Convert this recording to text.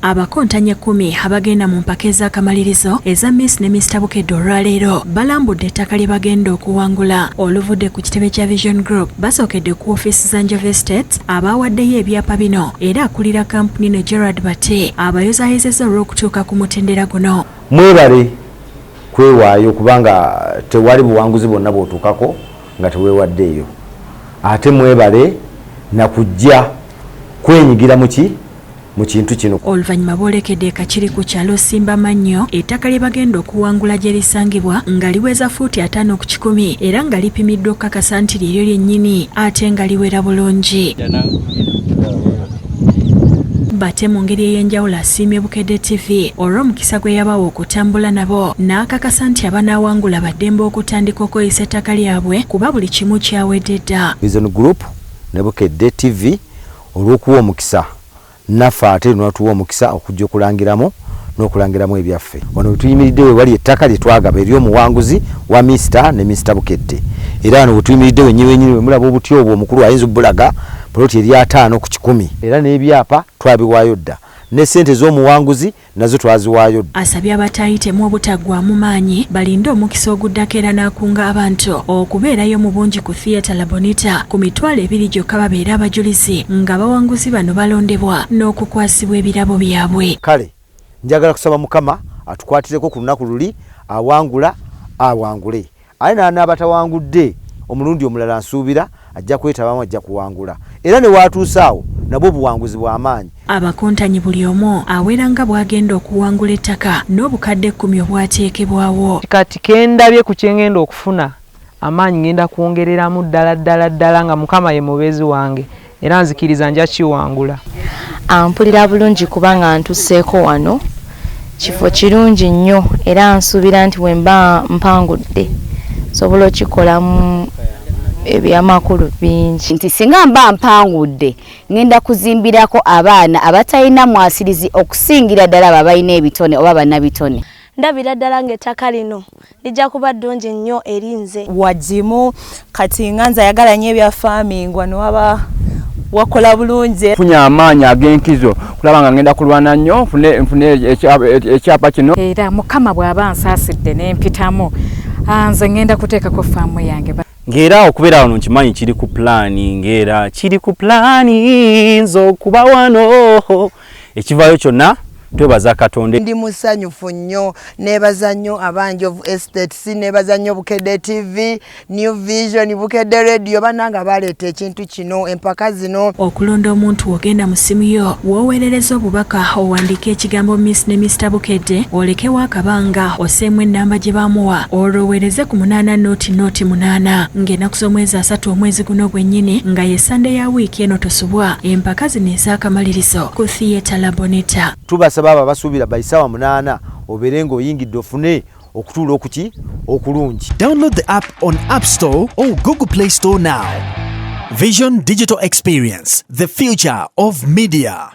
Abakontanye 10 abagenda mu mpaka ez'akamalirizo eza Miss ne Mr Bukedde olwaleero balambudde ettaka lye bagenda okuwangula oluvudde ku kitebe kya Vision Group basookedde ku ofiisi za Njove Estates abaawaddeyo ebyapa bino era akulira kampuni ne Gerard Bate abayozayezezza olw'okutuuka ku mutendera guno. Mwebale kwewaayo kubanga tewali buwanguzi bwonna bw'otuukako nga teweewaddeeyo. Ate mwebale na kujja kwenyigira mu kintu kino. Oluvannyuma boolekedde Kachiri ku kyalo Simba Mannyo ettaka lye bagenda okuwangula gye lisangibwa nga liweza fuuti 5 ku 10 era nga lipimiddwa okukakasa nti liryo lyennyini ate nga liwera bulungi. Bate mu ngeri ey'enjawulo asiimye Bukedde TV olw'omukisa gwe yabawa okutambula nabo n'akakasa nti abanaawangula baddembe okutandika okweyisa ettaka lyabwe kuba buli kimu kyawedde dda. Vision Group ne Bukedde TV olw'okuwa omukisa naffe ate n'atuwa omukisa okujja okulangiramu n'okulangiramu ebyaffe. Wano tuyimiridde we wali ettaka lye twagaba ery'omuwanguzi wa Mr ne Mr Bukedde. Era wano we tuyimiridde wennyini we mulaba obuti obwo omukulu ayinza obbulaga poloti eri 5 ku 10 era n'ebyapa twabiwaayo dda ne ssente z'omuwanguzi nazo twaziwaayo dda. Asabye abatayitemu obutaggwaamu maanyi balinde omukisa oguddako era n'akunga abantu okubeerayo mu bungi ku Theatre La Bonita ku mitwalo 2 gyokka babeera abajulizi nga bawanguzi bano balondebwa n'okukwasibwa ebirabo byabwe. Kale njagala kusaba Mukama atukwatireko ku lunaku luli awangula awangule. Aye n'abatawangudde omulundi omulala nsuubira ajja kwetabamu ajja kuwangula era ne watuusaawo nabo buwanguzi bw'amaanyi. Abakontanyi buli omu awera nga bwagenda okuwangula ettaka n'obukadde 10 obwateekebwawo. Kati kendabye ku kyengenda okufuna amaanyi ngenda kwongereramu ddala nga Mukama ye mubeezi wange era nzikiriza nja kiwangula. Ampulira bulungi kubanga ntusseeko wano kifo kirungi nnyo era nsuubira nti wemba mpangudde sobola okikolamu ebyamakulu bingi. Nti singa mba mpangudde ngenda kuzimbirako abaana abatalina mwasirizi okusingira ddala ababalina ebitone oba bannabitone. Ndabira ddala ng'ettaka lino lijja kuba ddungi nnyo erinze. Wagimu kati nga nze ayagala nnyo ebya farming wano waba wakola bulungi. Funye amaanyi ag'enkizo kulaba nga ngenda kulwana nnyo nfune ekyapa kino. Era Mukama bw'aba ansaasidde n'empitamu nze ngenda kuteekako faamu yange. Ngera okubeera wano nkimanyi kiri ku plani ngera kiri ku plani nzo okuba wano ekivaayo kyonna twebaza Katonda. Ndi musanyufu nnyo nebaza nnyo abanjovu Estates nebaza nnyo Bukedde TV New Vision Bukedde Radio bananga baleeta ekintu kino empaka zino. Okulonda omuntu ogenda mu simu yo woowerereza obubaka owandiika ekigambo Miss ne Mr Bukedde olekewo akabanga oseemu ennamba gye bamuwa olwowereze ku 8 ng'ennaku z'omwezi 3 omwezi guno gwennyini nga ye Sunday ya wiiki eno tosubwa empaka zino ez'akamalirizo ku Theatre La Bonita. Tubasaba basuubira bayisawa 8 obeere ng'oyingidde ofune okutuula okulungi. Download the app on App Store or Google Play Store now. Vision Digital Experience, the future of media.